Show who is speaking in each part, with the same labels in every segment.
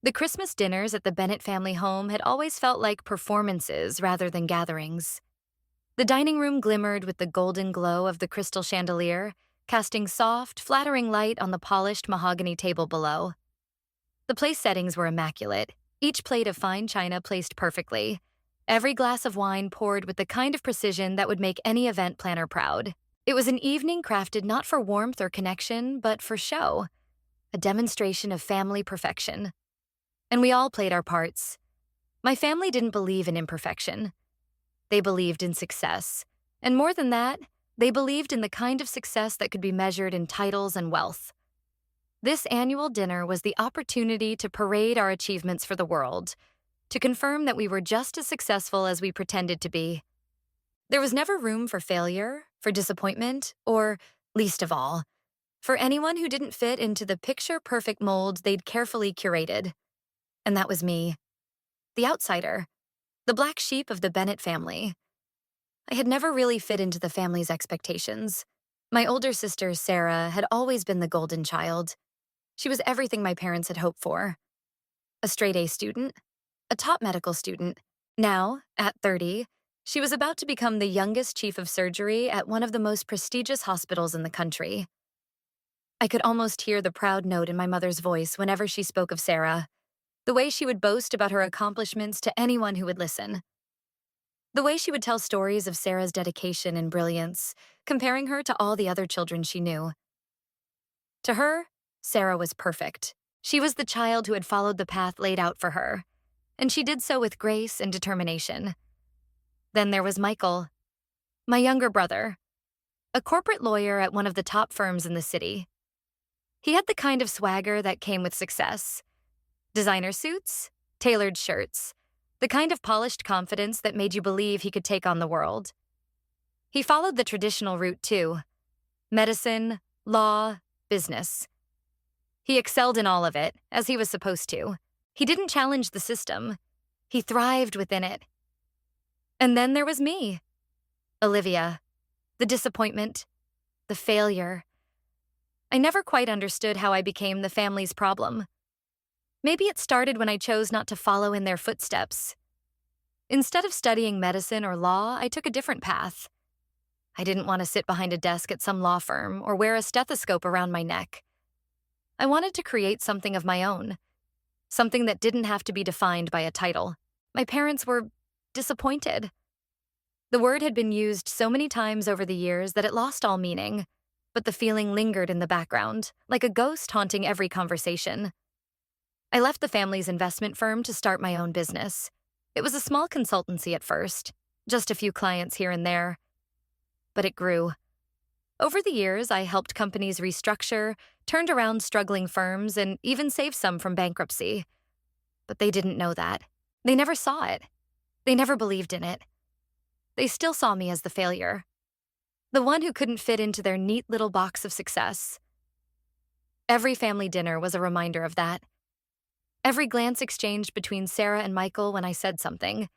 Speaker 1: The Christmas dinners at the Bennett family home had always felt like performances rather than gatherings. The dining room glimmered with the golden glow of the crystal chandelier, casting soft, flattering light on the polished mahogany table below. The place settings were immaculate, each plate of fine china placed perfectly, every glass of wine poured with the kind of precision that would make any event planner proud. It was an evening crafted not for warmth or connection, but for show, a demonstration of family perfection. And we all played our parts. My family didn't believe in imperfection. They believed in success. And more than that, they believed in the kind of success that could be measured in titles and wealth. This annual dinner was the opportunity to parade our achievements for the world, to confirm that we were just as successful as we pretended to be. There was never room for failure, for disappointment, or, least of all, for anyone who didn't fit into the picture-perfect mold they'd carefully curated. And that was me. The outsider. The black sheep of the Bennett family. I had never really fit into the family's expectations. My older sister, Sarah, had always been the golden child. She was everything my parents had hoped for. A straight-A student, a top medical student. Now, at 30, she was about to become the youngest chief of surgery at one of the most prestigious hospitals in the country. I could almost hear the proud note in my mother's voice whenever she spoke of Sarah, the way she would boast about her accomplishments to anyone who would listen. The way she would tell stories of Sarah's dedication and brilliance, comparing her to all the other children she knew. To her, Sarah was perfect. She was the child who had followed the path laid out for her, and she did so with grace and determination. Then there was Michael, my younger brother, a corporate lawyer at one of the top firms in the city. He had the kind of swagger that came with success. Designer suits, tailored shirts, the kind of polished confidence that made you believe he could take on the world. He followed the traditional route too: medicine, law, business. He excelled in all of it, as he was supposed to. He didn't challenge the system. He thrived within it. And then there was me, Olivia, the disappointment, the failure. I never quite understood how I became the family's problem. Maybe it started when I chose not to follow in their footsteps. Instead of studying medicine or law, I took a different path. I didn't want to sit behind a desk at some law firm or wear a stethoscope around my neck. I wanted to create something of my own, something that didn't have to be defined by a title. My parents were disappointed. The word had been used so many times over the years that it lost all meaning, but the feeling lingered in the background, like a ghost haunting every conversation. I left the family's investment firm to start my own business. It was a small consultancy at first, just a few clients here and there. But it grew. Over the years, I helped companies restructure, turned around struggling firms, and even saved some from bankruptcy. But they didn't know that. They never saw it. They never believed in it. They still saw me as the failure, the one who couldn't fit into their neat little box of success. Every family dinner was a reminder of that. Every glance exchanged between Sarah and Michael when I said something,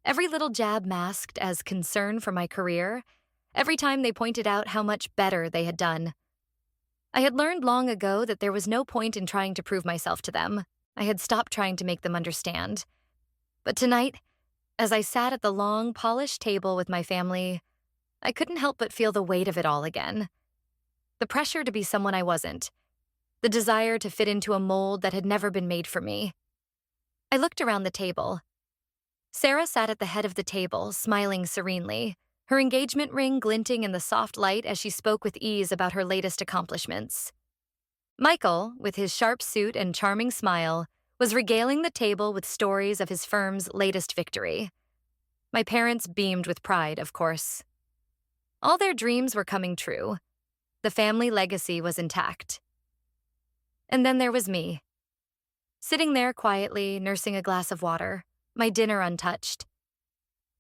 Speaker 1: every little jab masked as concern for my career, every time they pointed out how much better they had done. I had learned long ago that there was no point in trying to prove myself to them. I had stopped trying to make them understand. But tonight, as I sat at the long, polished table with my family, I couldn't help but feel the weight of it all again. The pressure to be someone I wasn't. The desire to fit into a mold that had never been made for me. I looked around the table. Sarah sat at the head of the table, smiling serenely, her engagement ring glinting in the soft light as she spoke with ease about her latest accomplishments. Michael, with his sharp suit and charming smile, was regaling the table with stories of his firm's latest victory. My parents beamed with pride, of course. All their dreams were coming true. The family legacy was intact. And then there was me, sitting there quietly, nursing a glass of water, my dinner untouched.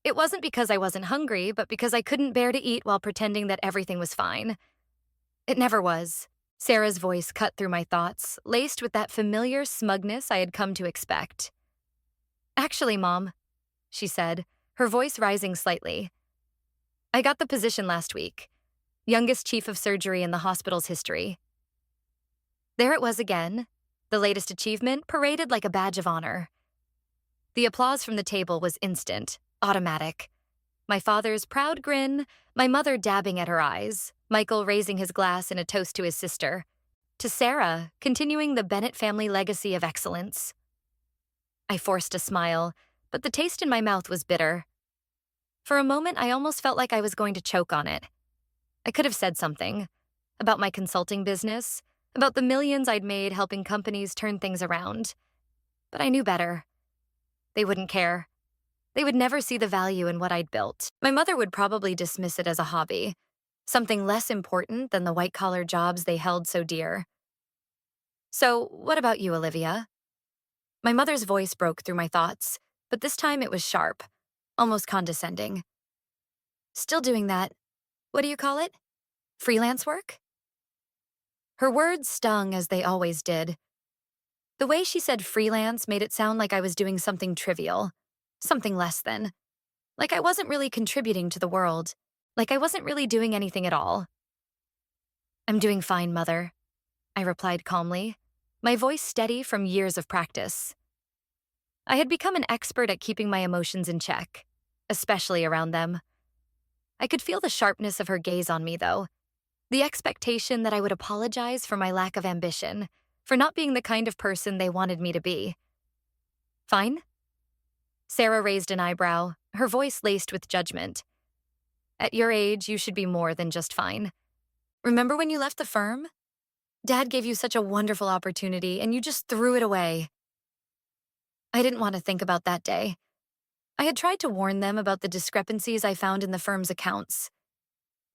Speaker 1: It wasn't because I wasn't hungry, but because I couldn't bear to eat while pretending that everything was fine. It never was. Sarah's voice cut through my thoughts, laced with that familiar smugness I had come to expect. "Actually, Mom," she said, her voice rising slightly, "I got the position last week. Youngest chief of surgery in the hospital's history." There it was again, The latest achievement paraded like a badge of honor. The applause from the table was instant, automatic. My father's proud grin, my mother dabbing at her eyes, Michael raising his glass in a toast to his sister, to Sarah, continuing the Bennett family legacy of excellence. I forced a smile, but the taste in my mouth was bitter. For a moment, I almost felt like I was going to choke on it. I could have said something about my consulting business, about the millions I'd made helping companies turn things around. But I knew better. They wouldn't care. They would never see the value in what I'd built. My mother would probably dismiss it as a hobby, something less important than the white-collar jobs they held so dear. So, what about you, Olivia? My mother's voice broke through my thoughts, but this time it was sharp, almost condescending. Still doing that, what do you call it? Freelance work? Her words stung as they always did. The way she said freelance made it sound like I was doing something trivial, something less than. Like I wasn't really contributing to the world, like I wasn't really doing anything at all. I'm doing fine, Mother, I replied calmly, my voice steady from years of practice. I had become an expert at keeping my emotions in check, especially around them. I could feel the sharpness of her gaze on me, though. The expectation that I would apologize for my lack of ambition, for not being the kind of person they wanted me to be. Fine? Sarah raised an eyebrow, her voice laced with judgment. At your age, you should be more than just fine. Remember when you left the firm? Dad gave you such a wonderful opportunity, and you just threw it away. I didn't want to think about that day. I had tried to warn them about the discrepancies I found in the firm's accounts.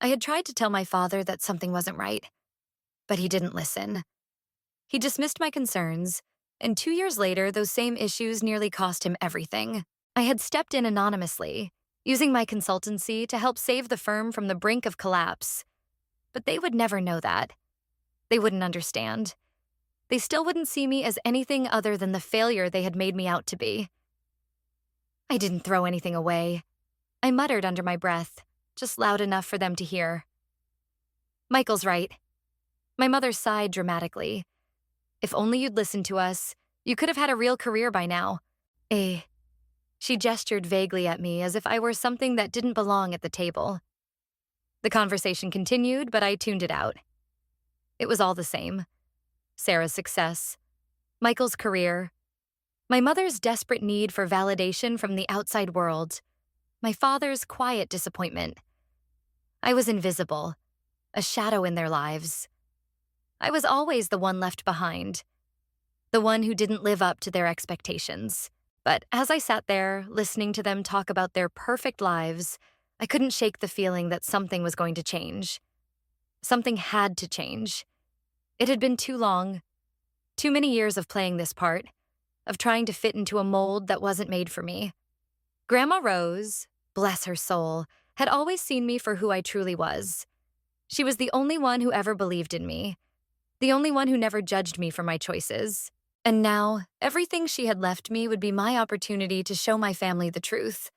Speaker 1: I had tried to tell my father that something wasn't right, but he didn't listen. He dismissed my concerns, and 2 years later, those same issues nearly cost him everything. I had stepped in anonymously, using my consultancy to help save the firm from the brink of collapse. But they would never know that. They wouldn't understand. They still wouldn't see me as anything other than the failure they had made me out to be. I didn't throw anything away. I muttered under my breath, just loud enough for them to hear. Michael's right. My mother sighed dramatically. If only you'd listened to us, you could have had a real career by now. She gestured vaguely at me as if I were something that didn't belong at the table. The conversation continued, but I tuned it out. It was all the same. Sarah's success, Michael's career, my mother's desperate need for validation from the outside world, my father's quiet disappointment. I was invisible, a shadow in their lives. I was always the one left behind, the one who didn't live up to their expectations. But as I sat there, listening to them talk about their perfect lives, I couldn't shake the feeling that something was going to change. Something had to change. It had been too long, too many years of playing this part, of trying to fit into a mold that wasn't made for me. Grandma Rose, bless her soul, had always seen me for who I truly was. She was the only one who ever believed in me, the only one who never judged me for my choices. And now, everything she had left me would be my opportunity to show my family the truth,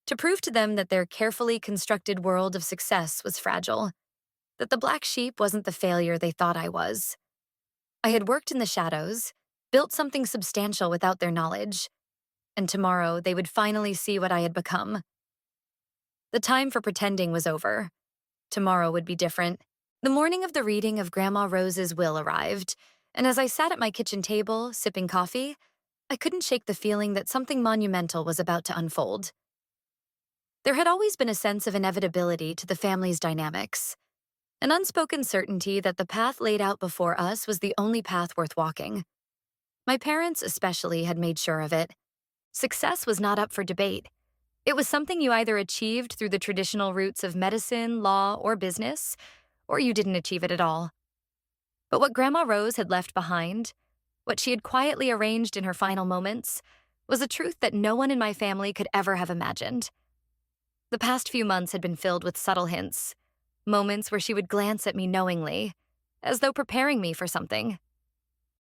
Speaker 1: to prove to them that their carefully constructed world of success was fragile, that the black sheep wasn't the failure they thought I was. I had worked in the shadows, built something substantial without their knowledge, and tomorrow they would finally see what I had become. The time for pretending was over. Tomorrow would be different. The morning of the reading of Grandma Rose's will arrived, and as I sat at my kitchen table, sipping coffee, I couldn't shake the feeling that something monumental was about to unfold. There had always been a sense of inevitability to the family's dynamics, an unspoken certainty that the path laid out before us was the only path worth walking. My parents especially had made sure of it. Success was not up for debate. It was something you either achieved through the traditional routes of medicine, law, or business, or you didn't achieve it at all. But what Grandma Rose had left behind, what she had quietly arranged in her final moments, was a truth that no one in my family could ever have imagined. The past few months had been filled with subtle hints, moments where she would glance at me knowingly, as though preparing me for something.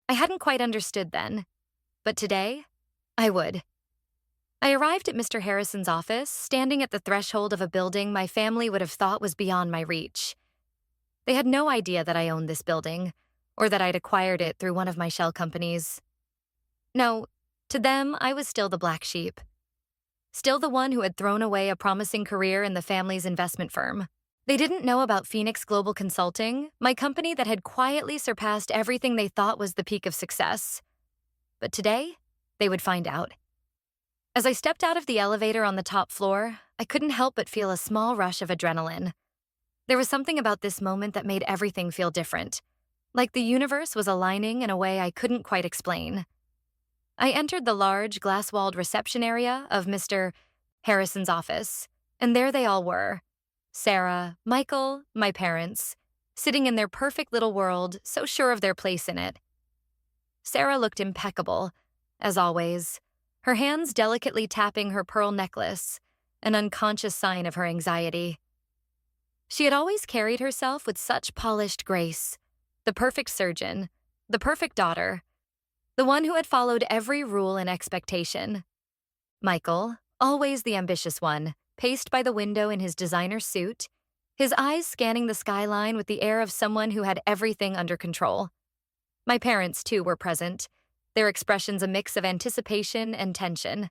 Speaker 1: I hadn't quite understood then, but today, I would. I arrived at Mr. Harrison's office, standing at the threshold of a building my family would have thought was beyond my reach. They had no idea that I owned this building, or that I'd acquired it through one of my shell companies. No, to them, I was still the black sheep. Still the one who had thrown away a promising career in the family's investment firm. They didn't know about Phoenix Global Consulting, my company that had quietly surpassed everything they thought was the peak of success. But today, they would find out. As I stepped out of the elevator on the top floor, I couldn't help but feel a small rush of adrenaline. There was something about this moment that made everything feel different, like the universe was aligning in a way I couldn't quite explain. I entered the large, glass-walled reception area of Mr. Harrison's office, and there they all were. Sarah, Michael, my parents, sitting in their perfect little world, so sure of their place in it. Sarah looked impeccable, as always, her hands delicately tapping her pearl necklace, an unconscious sign of her anxiety. She had always carried herself with such polished grace, the perfect surgeon, the perfect daughter, the one who had followed every rule and expectation. Michael, always the ambitious one, paced by the window in his designer suit, his eyes scanning the skyline with the air of someone who had everything under control. My parents, too, were present, their expressions a mix of anticipation and tension.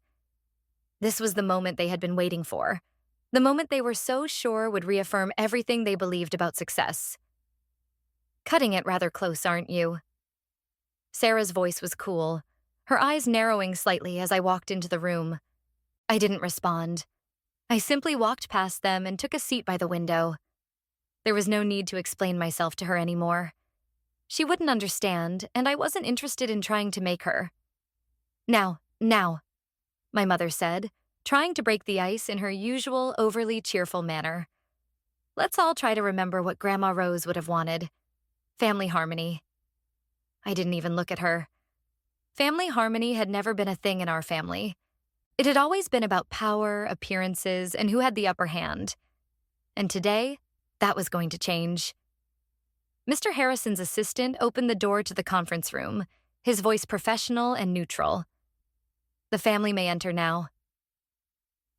Speaker 1: This was the moment they had been waiting for, the moment they were so sure would reaffirm everything they believed about success. Cutting it rather close, aren't you? Sarah's voice was cool, her eyes narrowing slightly as I walked into the room. I didn't respond. I simply walked past them and took a seat by the window. There was no need to explain myself to her anymore. She wouldn't understand, and I wasn't interested in trying to make her. Now, my mother said, trying to break the ice in her usual overly cheerful manner. Let's all try to remember what Grandma Rose would have wanted. Family harmony. I didn't even look at her. Family harmony had never been a thing in our family. It had always been about power, appearances, and who had the upper hand. And today, that was going to change. Mr. Harrison's assistant opened the door to the conference room, his voice professional and neutral. The family may enter now.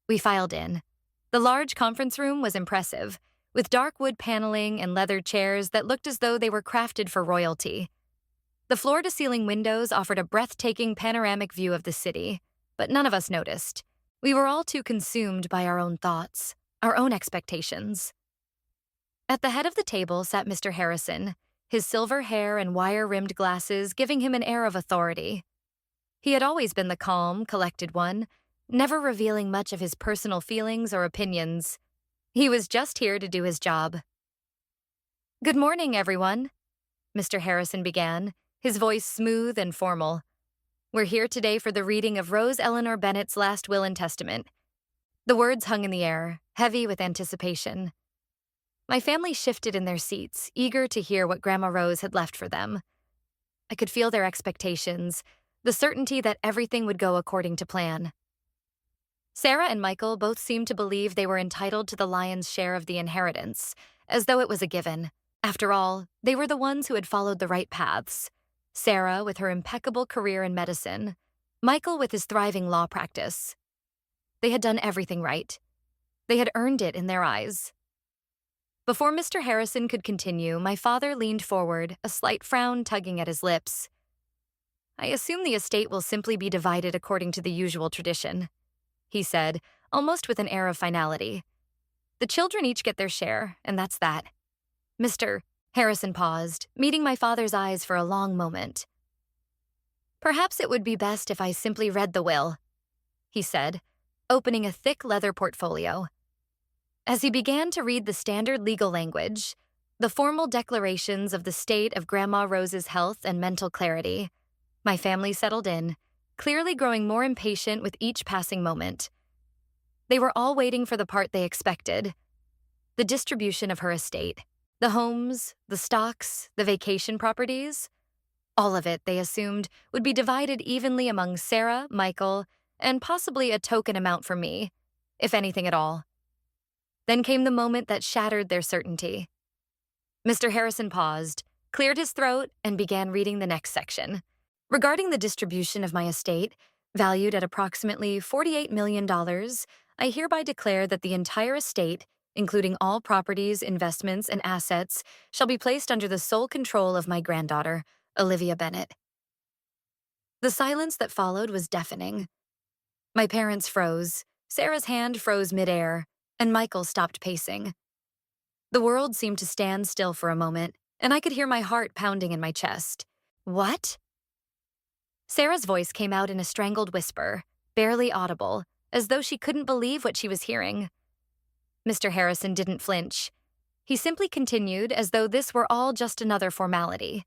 Speaker 1: We filed in. The large conference room was impressive, with dark wood paneling and leather chairs that looked as though they were crafted for royalty. The floor-to-ceiling windows offered a breathtaking panoramic view of the city, but none of us noticed. We were all too consumed by our own thoughts, our own expectations. At the head of the table sat Mr. Harrison, his silver hair and wire-rimmed glasses giving him an air of authority. He had always been the calm, collected one, never revealing much of his personal feelings or opinions. He was just here to do his job. "Good morning, everyone," Mr. Harrison began, his voice smooth and formal. "We're here today for the reading of Rose Eleanor Bennett's last will and testament." The words hung in the air, heavy with anticipation. My family shifted in their seats, eager to hear what Grandma Rose had left for them. I could feel their expectations, the certainty that everything would go according to plan. Sarah and Michael both seemed to believe they were entitled to the lion's share of the inheritance, as though it was a given. After all, they were the ones who had followed the right paths. Sarah with her impeccable career in medicine, Michael with his thriving law practice. They had done everything right. They had earned it in their eyes. Before Mr. Harrison could continue, my father leaned forward, a slight frown tugging at his lips. "I assume the estate will simply be divided according to the usual tradition," he said, almost with an air of finality. "The children each get their share, and that's that." Mr. Harrison paused, meeting my father's eyes for a long moment. "Perhaps it would be best if I simply read the will," he said, opening a thick leather portfolio. As he began to read the standard legal language, the formal declarations of the state of Grandma Rose's health and mental clarity, my family settled in, clearly growing more impatient with each passing moment. They were all waiting for the part they expected, the distribution of her estate. The homes, the stocks, the vacation properties, all of it, they assumed, would be divided evenly among Sarah, Michael, and possibly a token amount for me, if anything at all. Then came the moment that shattered their certainty. Mr. Harrison paused, cleared his throat, and began reading the next section. "Regarding the distribution of my estate, valued at approximately $48 million, I hereby declare that the entire estate, including all properties, investments, and assets, shall be placed under the sole control of my granddaughter, Olivia Bennett. The silence that followed was deafening. My parents froze, Sarah's hand froze midair, and Michael stopped pacing. The world seemed to stand still for a moment, and I could hear my heart pounding in my chest. What? Sarah's voice came out in a strangled whisper, barely audible, as though she couldn't believe what she was hearing. Mr. Harrison didn't flinch. He simply continued as though this were all just another formality.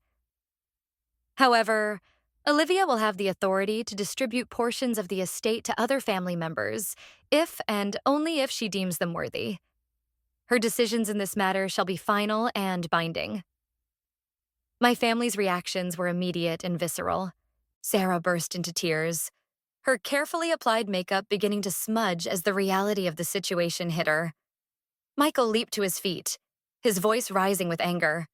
Speaker 1: However, Olivia will have the authority to distribute portions of the estate to other family members, if and only if she deems them worthy. Her decisions in this matter shall be final and binding. My family's reactions were immediate and visceral. Sarah burst into tears, her carefully applied makeup beginning to smudge as the reality of the situation hit her. Michael leaped to his feet, his voice rising with anger.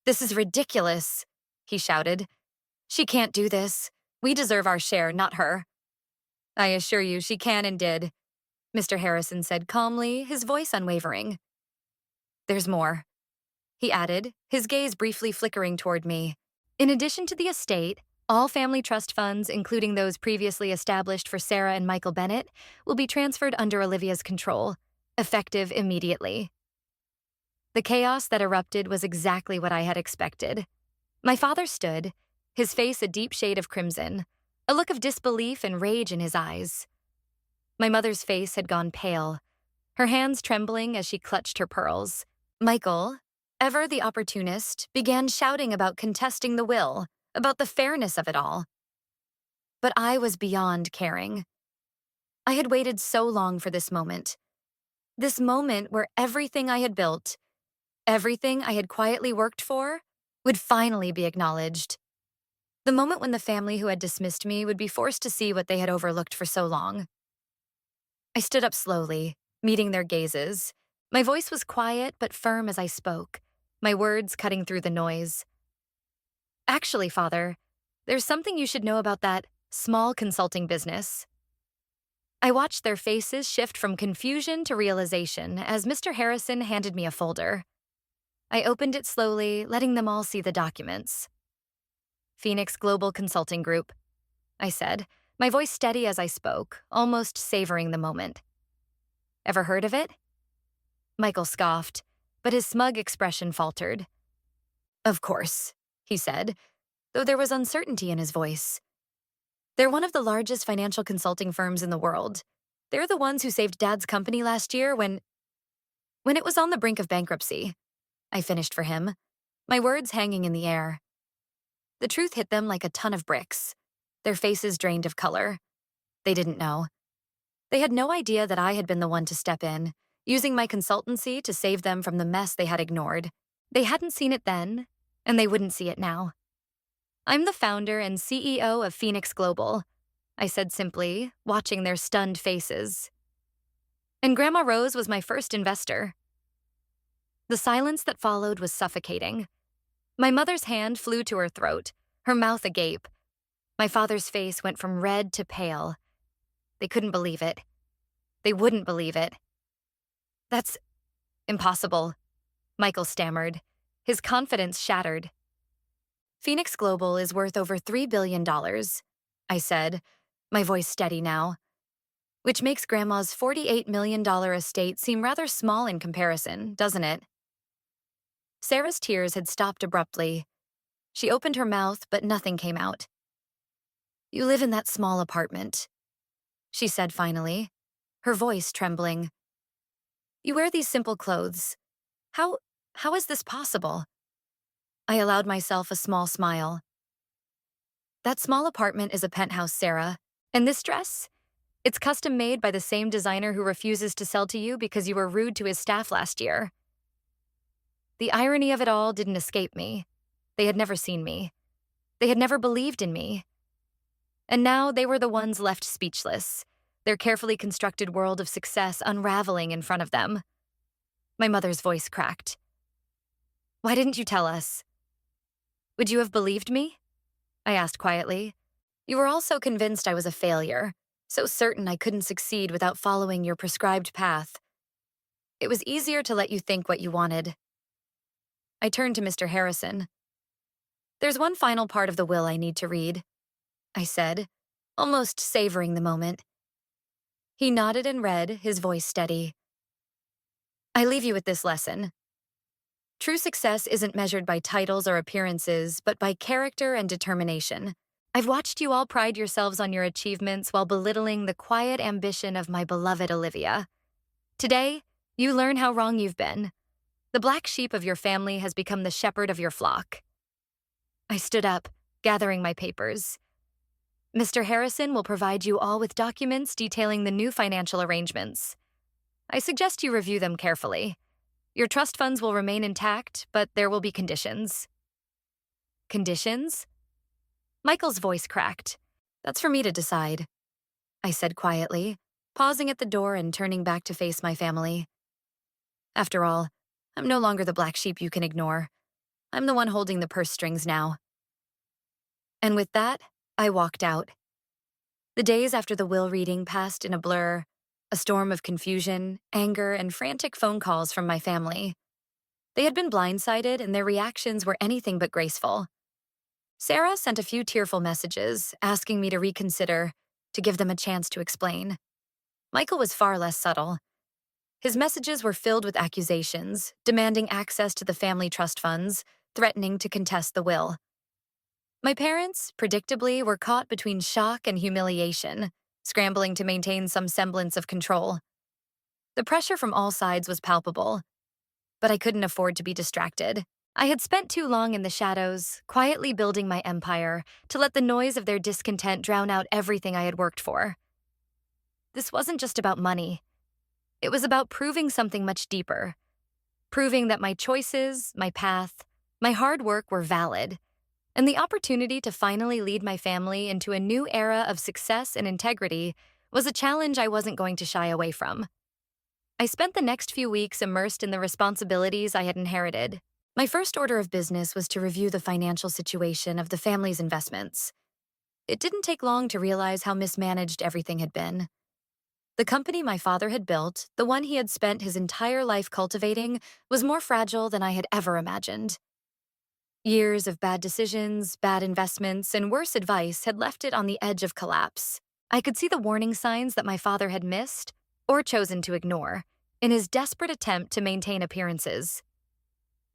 Speaker 1: "This is ridiculous," he shouted. "She can't do this. We deserve our share, not her." "I assure you she can and did," Mr. Harrison said calmly, his voice unwavering. "There's more," he added, his gaze briefly flickering toward me. "In addition to the estate, all family trust funds, including those previously established for Sarah and Michael Bennett, will be transferred under Olivia's control, effective immediately." The chaos that erupted was exactly what I had expected. My father stood, his face a deep shade of crimson, a look of disbelief and rage in his eyes. My mother's face had gone pale, her hands trembling as she clutched her pearls. Michael, ever the opportunist, began shouting about contesting the will, about the fairness of it all. But I was beyond caring. I had waited so long for this moment where everything I had built, everything I had quietly worked for, would finally be acknowledged. The moment when the family who had dismissed me would be forced to see what they had overlooked for so long. I stood up slowly, meeting their gazes. My voice was quiet but firm as I spoke, my words cutting through the noise. "Actually, Father, there's something you should know about that small consulting business." I watched their faces shift from confusion to realization as Mr. Harrison handed me a folder. I opened it slowly, letting them all see the documents. "Phoenix Global Consulting Group," I said, my voice steady as I spoke, almost savoring the moment. "Ever heard of it?" Michael scoffed, but his smug expression faltered. "Of course," he said, though there was uncertainty in his voice. "They're one of the largest financial consulting firms in the world. They're the ones who saved Dad's company last year when it was on the brink of bankruptcy," I finished for him, my words hanging in the air. The truth hit them like a ton of bricks, their faces drained of color. They didn't know. They had no idea that I had been the one to step in, using my consultancy to save them from the mess they had ignored. They hadn't seen it then, and they wouldn't see it now. "I'm the founder and CEO of Phoenix Global," I said simply, watching their stunned faces. "And Grandma Rose was my first investor." The silence that followed was suffocating. My mother's hand flew to her throat, her mouth agape. My father's face went from red to pale. They couldn't believe it. They wouldn't believe it. "That's impossible," Michael stammered, his confidence shattered. "Phoenix Global is worth over $3 billion, I said, my voice steady now, "which makes Grandma's $48 million estate seem rather small in comparison, doesn't it?" Sarah's tears had stopped abruptly. She opened her mouth, but nothing came out. "You live in that small apartment," she said finally, her voice trembling. "You wear these simple clothes. How is this possible?" I allowed myself a small smile. "That small apartment is a penthouse, Sarah. And this dress? It's custom made by the same designer who refuses to sell to you because you were rude to his staff last year." The irony of it all didn't escape me. They had never seen me. They had never believed in me. And now they were the ones left speechless, their carefully constructed world of success unraveling in front of them. My mother's voice cracked. "Why didn't you tell us?" "Would you have believed me?" I asked quietly. "You were all so convinced I was a failure, so certain I couldn't succeed without following your prescribed path." It was easier to let you think what you wanted. I turned to Mr. Harrison. There's one final part of the will I need to read, I said, almost savoring the moment. He nodded and read, his voice steady. I leave you with this lesson. True success isn't measured by titles or appearances, but by character and determination. I've watched you all pride yourselves on your achievements while belittling the quiet ambition of my beloved Olivia. Today, you learn how wrong you've been. The black sheep of your family has become the shepherd of your flock. I stood up, gathering my papers. Mr. Harrison will provide you all with documents detailing the new financial arrangements. I suggest you review them carefully. Your trust funds will remain intact, but there will be conditions. Conditions? Michael's voice cracked. That's for me to decide, I said quietly, pausing at the door and turning back to face my family. After all, I'm no longer the black sheep you can ignore. I'm the one holding the purse strings now. And with that, I walked out. The days after the will reading passed in a blur, a storm of confusion, anger, and frantic phone calls from my family. They had been blindsided, and their reactions were anything but graceful. Sarah sent a few tearful messages, asking me to reconsider, to give them a chance to explain. Michael was far less subtle. His messages were filled with accusations, demanding access to the family trust funds, threatening to contest the will. My parents, predictably, were caught between shock and humiliation, scrambling to maintain some semblance of control. The pressure from all sides was palpable, but I couldn't afford to be distracted. I had spent too long in the shadows, quietly building my empire, to let the noise of their discontent drown out everything I had worked for. This wasn't just about money. It was about proving something much deeper. Proving that my choices, my path, my hard work were valid, and the opportunity to finally lead my family into a new era of success and integrity was a challenge I wasn't going to shy away from. I spent the next few weeks immersed in the responsibilities I had inherited. My first order of business was to review the financial situation of the family's investments. It didn't take long to realize how mismanaged everything had been. The company my father had built, the one he had spent his entire life cultivating, was more fragile than I had ever imagined. Years of bad decisions, bad investments, and worse advice had left it on the edge of collapse. I could see the warning signs that my father had missed, or chosen to ignore, in his desperate attempt to maintain appearances.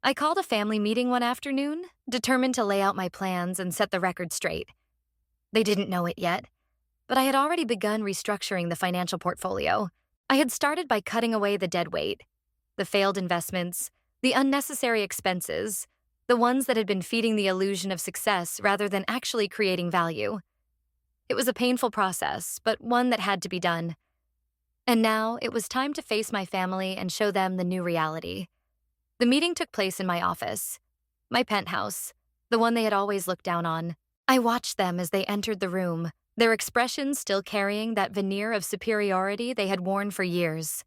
Speaker 1: I called a family meeting one afternoon, determined to lay out my plans and set the record straight. They didn't know it yet, but I had already begun restructuring the financial portfolio. I had started by cutting away the dead weight, the failed investments, the unnecessary expenses, the ones that had been feeding the illusion of success rather than actually creating value. It was a painful process, but one that had to be done. And now it was time to face my family and show them the new reality. The meeting took place in my office, my penthouse, the one they had always looked down on. I watched them as they entered the room, their expressions still carrying that veneer of superiority they had worn for years.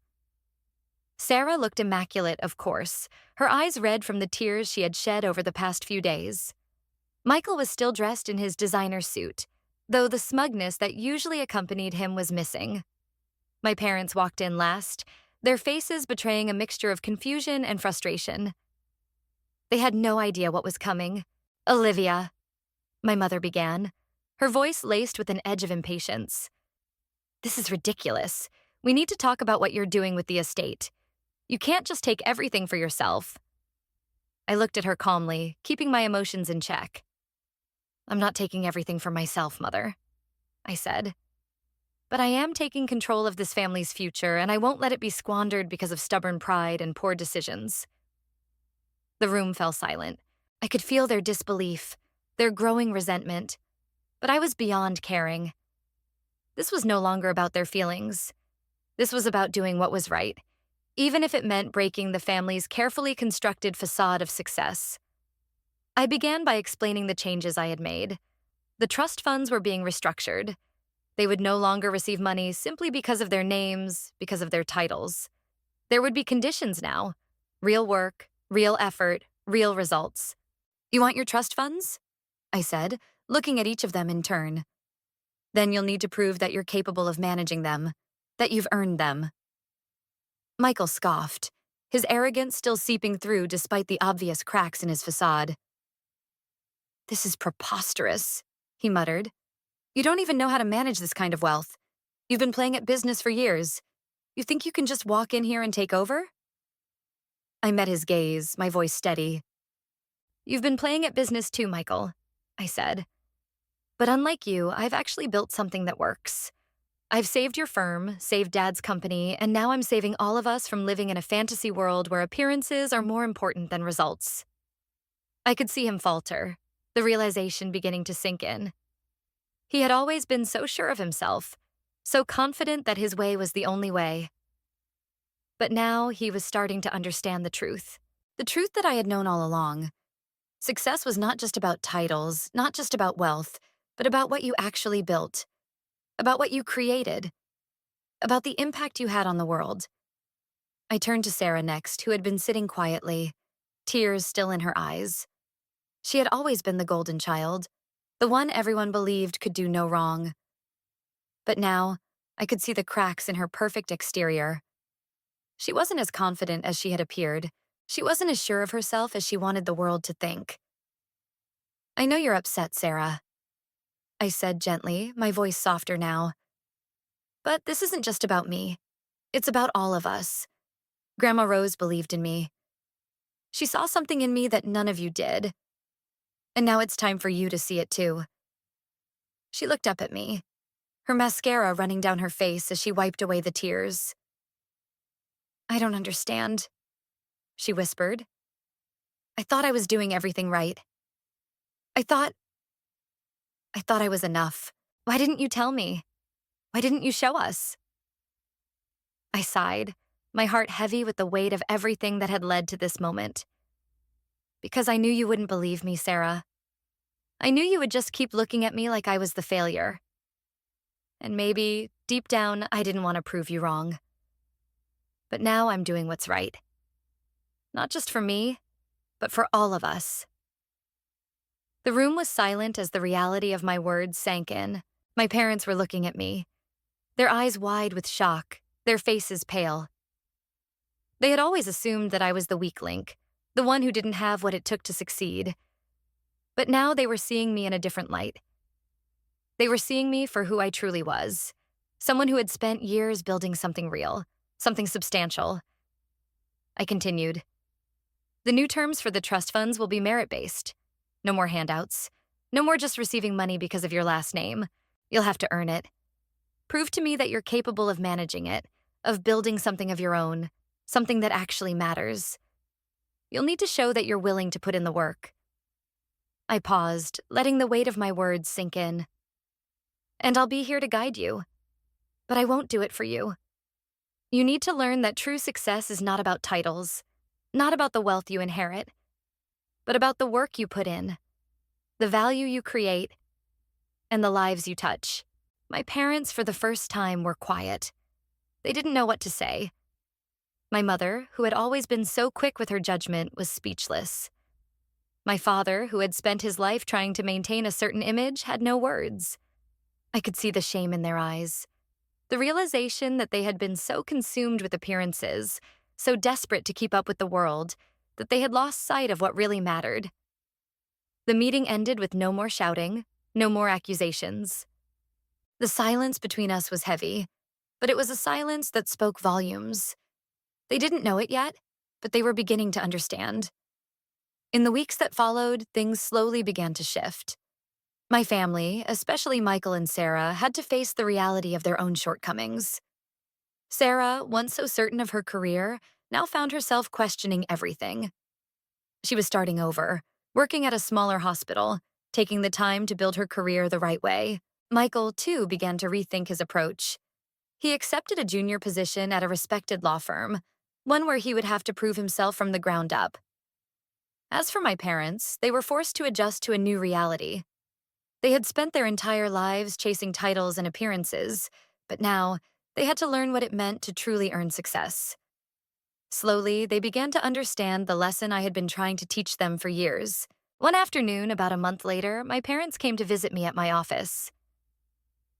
Speaker 1: Sarah looked immaculate, of course, her eyes red from the tears she had shed over the past few days. Michael was still dressed in his designer suit, though the smugness that usually accompanied him was missing. My parents walked in last, their faces betraying a mixture of confusion and frustration. They had no idea what was coming. "Olivia," my mother began, her voice laced with an edge of impatience. "This is ridiculous. We need to talk about what you're doing with the estate. You can't just take everything for yourself." I looked at her calmly, keeping my emotions in check. "I'm not taking everything for myself, Mother," I said. "But I am taking control of this family's future, and I won't let it be squandered because of stubborn pride and poor decisions." The room fell silent. I could feel their disbelief, their growing resentment, but I was beyond caring. This was no longer about their feelings. This was about doing what was right, even if it meant breaking the family's carefully constructed facade of success. I began by explaining the changes I had made. The trust funds were being restructured. They would no longer receive money simply because of their names, because of their titles. There would be conditions now: real work, real effort, real results. "You want your trust funds?" I said, looking at each of them in turn. "Then you'll need to prove that you're capable of managing them, that you've earned them." Michael scoffed, his arrogance still seeping through despite the obvious cracks in his facade. "This is preposterous," he muttered. "You don't even know how to manage this kind of wealth. You've been playing at business for years. You think you can just walk in here and take over?" I met his gaze, my voice steady. "You've been playing at business too, Michael," I said. "But unlike you, I've actually built something that works. I've saved your firm, saved Dad's company, and now I'm saving all of us from living in a fantasy world where appearances are more important than results." I could see him falter, the realization beginning to sink in. He had always been so sure of himself, so confident that his way was the only way. But now he was starting to understand the truth that I had known all along. Success was not just about titles, not just about wealth, but about what you actually built, about what you created, about the impact you had on the world. I turned to Sarah next, who had been sitting quietly, tears still in her eyes. She had always been the golden child, the one everyone believed could do no wrong. But now, I could see the cracks in her perfect exterior. She wasn't as confident as she had appeared. She wasn't as sure of herself as she wanted the world to think. "I know you're upset, Sarah," I said gently, my voice softer now. "But this isn't just about me. It's about all of us. Grandma Rose believed in me. She saw something in me that none of you did. And now it's time for you to see it too." She looked up at me, her mascara running down her face as she wiped away the tears. "I don't understand," she whispered. "I thought I was doing everything right. I thought I was enough. Why didn't you tell me? Why didn't you show us?" I sighed, my heart heavy with the weight of everything that had led to this moment. "Because I knew you wouldn't believe me, Sarah. I knew you would just keep looking at me like I was the failure. And maybe, deep down, I didn't want to prove you wrong. But now I'm doing what's right. Not just for me, but for all of us." The room was silent as the reality of my words sank in. My parents were looking at me, their eyes wide with shock, their faces pale. They had always assumed that I was the weak link, the one who didn't have what it took to succeed. But now they were seeing me in a different light. They were seeing me for who I truly was, someone who had spent years building something real, something substantial. I continued. "The new terms for the trust funds will be merit-based. No more handouts. No more just receiving money because of your last name. You'll have to earn it. Prove to me that you're capable of managing it, of building something of your own, something that actually matters. You'll need to show that you're willing to put in the work." I paused, letting the weight of my words sink in. "And I'll be here to guide you. But I won't do it for you. You need to learn that true success is not about titles, not about the wealth you inherit, but about the work you put in, the value you create, and the lives you touch." My parents, for the first time, were quiet. They didn't know what to say. My mother, who had always been so quick with her judgment, was speechless. My father, who had spent his life trying to maintain a certain image, had no words. I could see the shame in their eyes, the realization that they had been so consumed with appearances, so desperate to keep up with the world, that they had lost sight of what really mattered. The meeting ended with no more shouting, no more accusations. The silence between us was heavy, but it was a silence that spoke volumes. They didn't know it yet, but they were beginning to understand. In the weeks that followed, things slowly began to shift. My family, especially Michael and Sarah, had to face the reality of their own shortcomings. Sarah, once so certain of her career, now found herself questioning everything. She was starting over, working at a smaller hospital, taking the time to build her career the right way. Michael, too, began to rethink his approach. He accepted a junior position at a respected law firm, one where he would have to prove himself from the ground up. As for my parents, they were forced to adjust to a new reality. They had spent their entire lives chasing titles and appearances, but now they had to learn what it meant to truly earn success. Slowly, they began to understand the lesson I had been trying to teach them for years. One afternoon, about a month later, my parents came to visit me at my office.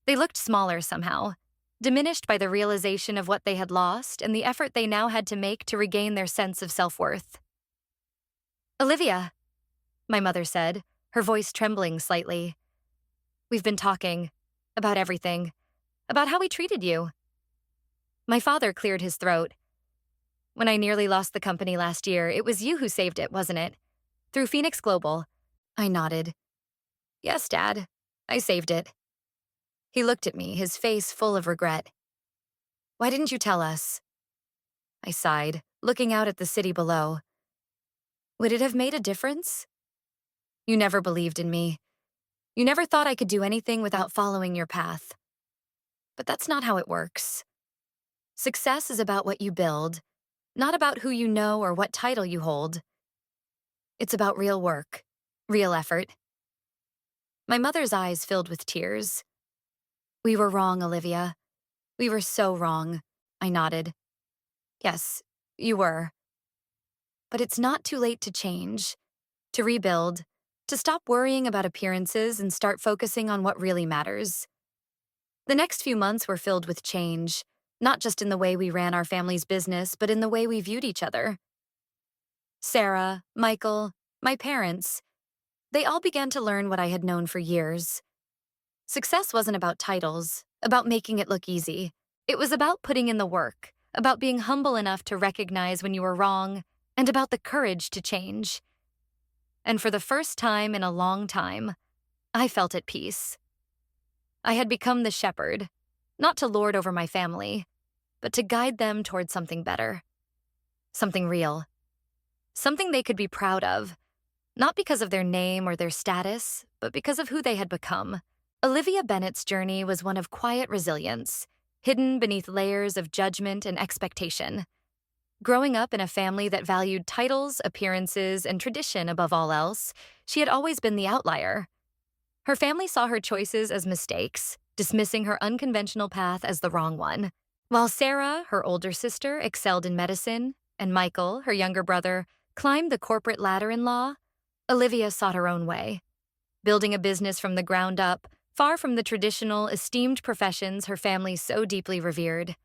Speaker 1: They looked smaller somehow. diminished by the realization of what they had lost and the effort they now had to make to regain their sense of self-worth. "Olivia," my mother said, her voice trembling slightly. "We've been talking about everything, about how we treated you." My father cleared his throat. "When I nearly lost the company last year, it was you who saved it, wasn't it? Through Phoenix Global." I nodded. "Yes, Dad. I saved it." He looked at me, his face full of regret. "Why didn't you tell us?" I sighed, looking out at the city below. "Would it have made a difference? You never believed in me. You never thought I could do anything without following your path. But that's not how it works. Success is about what you build, not about who you know or what title you hold. It's about real work, real effort." My mother's eyes filled with tears. "We were wrong, Olivia. We were so wrong." I nodded. "Yes, you were. But it's not too late to change, to rebuild, to stop worrying about appearances and start focusing on what really matters." The next few months were filled with change, not just in the way we ran our family's business, but in the way we viewed each other. Sarah, Michael, my parents, they all began to learn what I had known for years. Success wasn't about titles, about making it look easy. It was about putting in the work, about being humble enough to recognize when you were wrong, and about the courage to change. And for the first time in a long time, I felt at peace. I had become the shepherd, not to lord over my family, but to guide them toward something better. Something real. Something they could be proud of, not because of their name or their status, but because of who they had become. Olivia Bennett's journey was one of quiet resilience, hidden beneath layers of judgment and expectation. Growing up in a family that valued titles, appearances, and tradition above all else, she had always been the outlier. Her family saw her choices as mistakes, dismissing her unconventional path as the wrong one. While Sarah, her older sister, excelled in medicine, and Michael, her younger brother, climbed the corporate ladder in law, Olivia sought her own way, building a business from the ground up, far from the traditional, esteemed professions her family so deeply revered.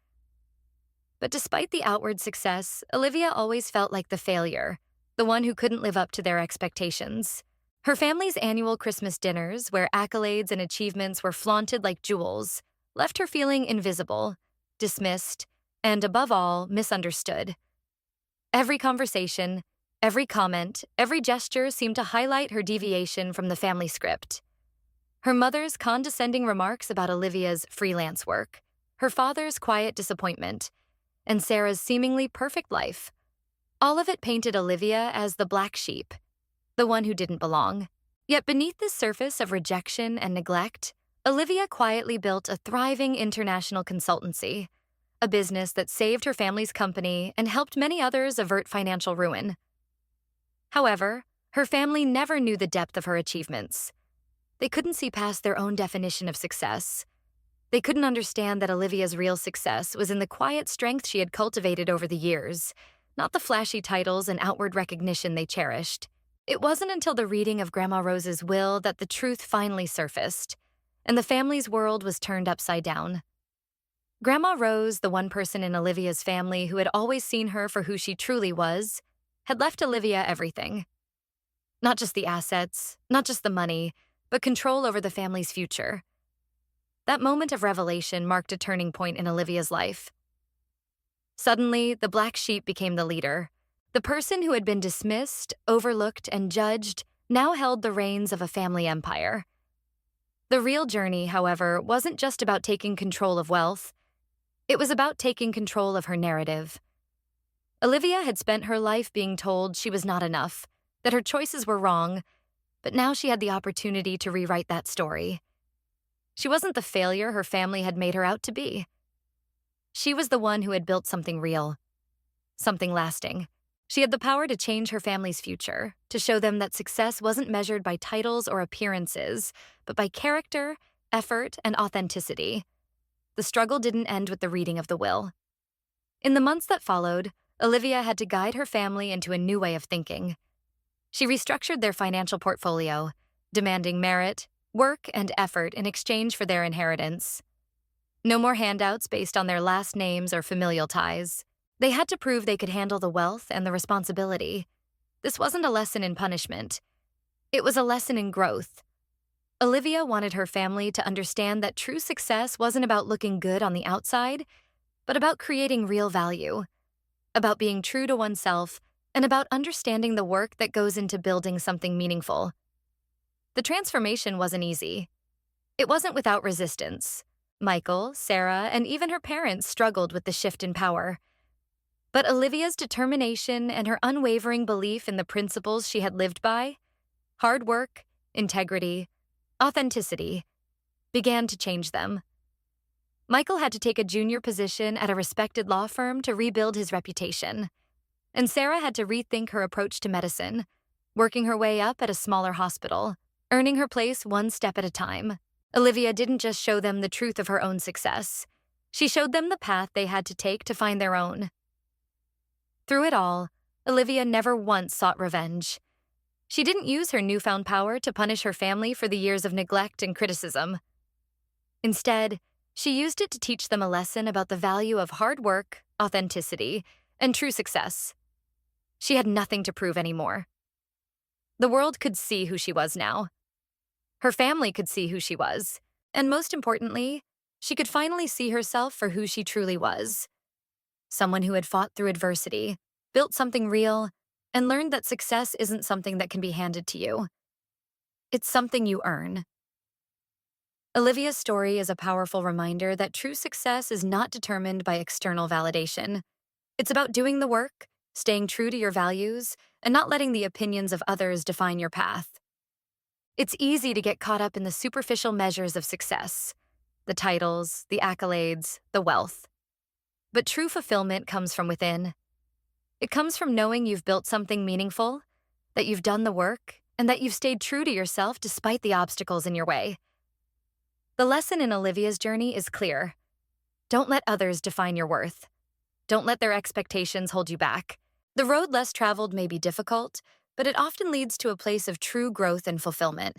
Speaker 1: But despite the outward success, Olivia always felt like the failure, the one who couldn't live up to their expectations. Her family's annual Christmas dinners, where accolades and achievements were flaunted like jewels, left her feeling invisible, dismissed, and above all, misunderstood. Every conversation, every comment, every gesture seemed to highlight her deviation from the family script. Her mother's condescending remarks about Olivia's freelance work, her father's quiet disappointment, and Sarah's seemingly perfect life. All of it painted Olivia as the black sheep, the one who didn't belong. Yet beneath this surface of rejection and neglect, Olivia quietly built a thriving international consultancy, a business that saved her family's company and helped many others avert financial ruin. However, her family never knew the depth of her achievements. They couldn't see past their own definition of success. They couldn't understand that Olivia's real success was in the quiet strength she had cultivated over the years, not the flashy titles and outward recognition they cherished. It wasn't until the reading of Grandma Rose's will that the truth finally surfaced, and the family's world was turned upside down. Grandma Rose, the one person in Olivia's family who had always seen her for who she truly was, had left Olivia everything. Not just the assets, not just the money, but control over the family's future. That moment of revelation marked a turning point in Olivia's life. Suddenly, the black sheep became the leader. The person who had been dismissed, overlooked, and judged now held the reins of a family empire. The real journey, however, wasn't just about taking control of wealth. It was about taking control of her narrative. Olivia had spent her life being told she was not enough, that her choices were wrong, but now she had the opportunity to rewrite that story. She wasn't the failure her family had made her out to be. She was the one who had built something real, something lasting. She had the power to change her family's future, to show them that success wasn't measured by titles or appearances, but by character, effort, and authenticity. The struggle didn't end with the reading of the will. In the months that followed, Olivia had to guide her family into a new way of thinking. She restructured their financial portfolio, demanding merit, work, and effort in exchange for their inheritance. No more handouts based on their last names or familial ties. They had to prove they could handle the wealth and the responsibility. This wasn't a lesson in punishment. It was a lesson in growth. Olivia wanted her family to understand that true success wasn't about looking good on the outside, but about creating real value, about being true to oneself, and about understanding the work that goes into building something meaningful. The transformation wasn't easy. It wasn't without resistance. Michael, Sarah, and even her parents struggled with the shift in power. But Olivia's determination and her unwavering belief in the principles she had lived by, hard work, integrity, authenticity, began to change them. Michael had to take a junior position at a respected law firm to rebuild his reputation. And Sarah had to rethink her approach to medicine, working her way up at a smaller hospital, earning her place one step at a time. Olivia didn't just show them the truth of her own success. She showed them the path they had to take to find their own. Through it all, Olivia never once sought revenge. She didn't use her newfound power to punish her family for the years of neglect and criticism. Instead, she used it to teach them a lesson about the value of hard work, authenticity, and true success. She had nothing to prove anymore. The world could see who she was now. Her family could see who she was. And most importantly, she could finally see herself for who she truly was. Someone who had fought through adversity, built something real, and learned that success isn't something that can be handed to you. It's something you earn. Olivia's story is a powerful reminder that true success is not determined by external validation. It's about doing the work, staying true to your values, and not letting the opinions of others define your path. It's easy to get caught up in the superficial measures of success, the titles, the accolades, the wealth. But true fulfillment comes from within. It comes from knowing you've built something meaningful, that you've done the work, and that you've stayed true to yourself despite the obstacles in your way. The lesson in Olivia's journey is clear. Don't let others define your worth. Don't let their expectations hold you back. The road less traveled may be difficult, but it often leads to a place of true growth and fulfillment.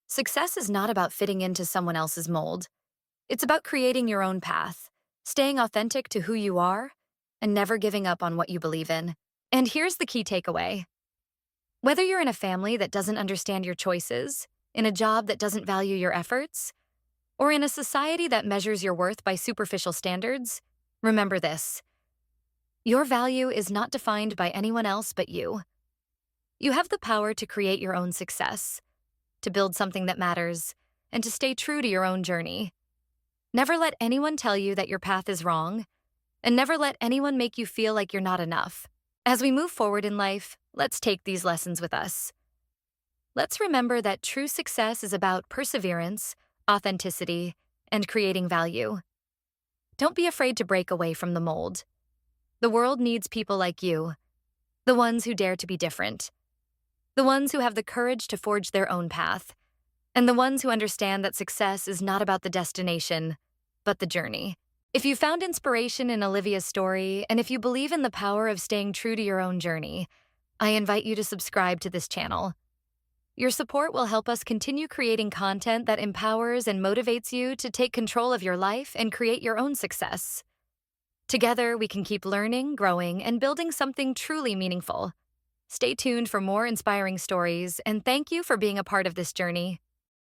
Speaker 1: Success is not about fitting into someone else's mold. It's about creating your own path, staying authentic to who you are, and never giving up on what you believe in. And here's the key takeaway. Whether you're in a family that doesn't understand your choices, in a job that doesn't value your efforts, or in a society that measures your worth by superficial standards, remember this. Your value is not defined by anyone else but you. You have the power to create your own success, to build something that matters, and to stay true to your own journey. Never let anyone tell you that your path is wrong, and never let anyone make you feel like you're not enough. As we move forward in life, let's take these lessons with us. Let's remember that true success is about perseverance, authenticity, and creating value. Don't be afraid to break away from the mold. The world needs people like you, the ones who dare to be different, the ones who have the courage to forge their own path, and the ones who understand that success is not about the destination, but the journey. If you found inspiration in Olivia's story, and if you believe in the power of staying true to your own journey, I invite you to subscribe to this channel. Your support will help us continue creating content that empowers and motivates you to take control of your life and create your own success. Together, we can keep learning, growing, and building something truly meaningful. Stay tuned for more inspiring stories, and thank you for being a part of this journey.